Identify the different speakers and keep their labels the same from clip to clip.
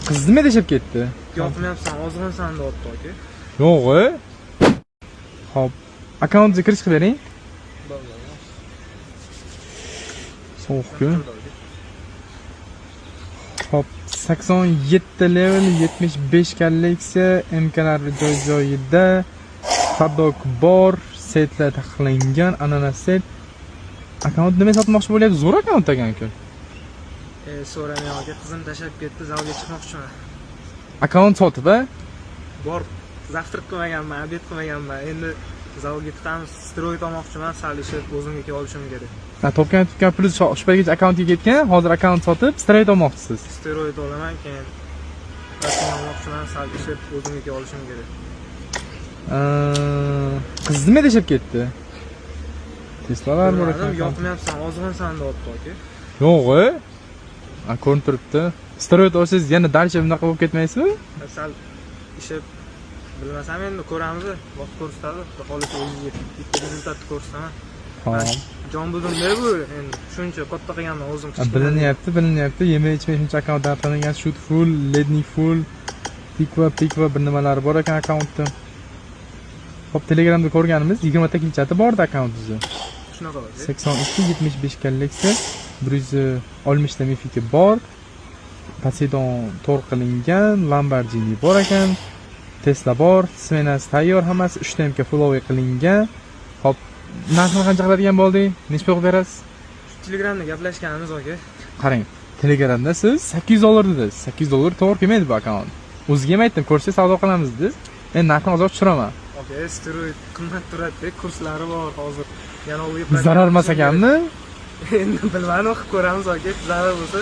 Speaker 1: Qiz nima deshib ketdi?
Speaker 2: Yoqmayapsan, ozg'insan deyapti aka.
Speaker 1: Yo'q-e. Xo'p, akkauntga kirish qilib bering. So'qku. Xo'p, 87 level, 75 kolleksiya, MKlar joy-joyida, paddock bor, setlar taqiqlangan, ananas set. Akkaunt nima sotmoqchi bo'lyapsiz? Zo'r akkaunt ekan-ku.
Speaker 2: So'ramay aka, qizim tashlab ketdi, zalga chiqmoqchiman.
Speaker 1: Akkaunt sotib-a?
Speaker 2: Bor, zavtrak qilmaganman, obed qilmaganman. Endi zalga chiqamiz, steroid olmoqchiman, sal ishib o'zimga kelib olishim kerak.
Speaker 1: Topgan pul shu paygacha akkauntga ketgan, hozir akkaunt sotib, steroid olmoqchisiz.
Speaker 2: Steroid olaman, keyin rasm olmoqchiman, sal ishib o'zimga kelib olishim kerak.
Speaker 1: Qiz nima deshib ketdi? Teslalar bor ekan.
Speaker 2: Yoqmayapsan, ozg'insan deyapti aka.
Speaker 1: Yo'q-e. Ko'rinib turibdi. Steroid olsangiz yana dalcha bunaqa bo'lib ketmaysizmi?
Speaker 2: Sal ishib bilmasam endi ko'ramiz, vaqt ko'rsatadi. Xolis o'zingizga bitta rezultatni ko'rsataman.
Speaker 1: Xo'p.
Speaker 2: Jon bildim-da bu endi shuncha katta qilganman o'zim.
Speaker 1: Bilinyapti. Yemay ichmay shuncha akkauntdan qilingan, shoot full, lednik full, pikva bir nimalar bor ekan akkauntda. Xo'p, Telegramda ko'rganimiz 20 ta kilchati bordi akkauntingizda.
Speaker 2: Shunaqa bor.
Speaker 1: 82 75 kolleksiya, 160 ta mifiki bor. Poseidon to'r qilingan, Lamborghini bor ekan, Tesla bor, smenasi tayyor hammasi, 3 ta MK full away qilingan. Xo'p, narxini qancha qiladigan bo'lding? Nechta qo'yib berasiz?
Speaker 2: Telegramda gaplashganimiz aka.
Speaker 1: Qarang, Telegramda siz $8 dedingiz. $8 to'g'ri kelmaydi bu akkaunt. O'zimga ham aytdim, ko'rsangiz savdo qilamiz dedingiz. Men narxini ozroq tushiraman.
Speaker 2: Aka, steroid qimmat turadi, kurslari bor hozir. Yana o'yib
Speaker 1: zarar emas ekanmi?
Speaker 2: Endi bilmadim, qilib ko'ramiz aka. Zarar bo'lsa,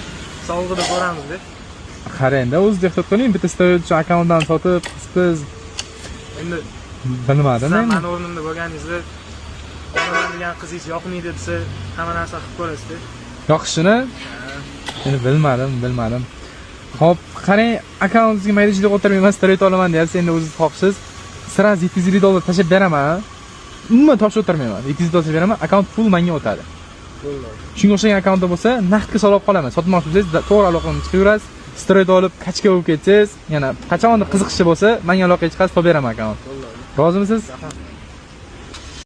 Speaker 2: sog'lig'ida ko'ramiz-da.
Speaker 1: Qarang-da, o'zingiz ehtiyot qiling, bitta steroid shu akkauntdan sotib, siz
Speaker 2: endi
Speaker 1: bilmadim men.
Speaker 2: Meni o'rnimda bo'lganingizda olaman degan qizingiz yoqmaydi desa, hamma narsa qilib ko'rasiz-da.
Speaker 1: Yoqishini? Endi bilmadim. Xo'p, qarang, akkauntingizga mayda-chuyda o'tirmayman, steroid olaman deyapsiz, endi o'zingiz xohishsiz. Siraz $750 tashab beraman. Umuman tosh o'tirmayman. $700 tashab beraman, akkaunt full menga o'tadi. Shunga o'xshagan akkauntda bo'lsa, naqdga solib qolaman. Sotmoqchi bo'lsangiz, to'g'ri aloqani chiqaverasiz. Steroid olib, kachka bo'lib ketsangiz, yana qachondir qiziqishi bo'lsa, menga aloqaga chiqasiz, olib beraman akkaunt. Rozimisiz?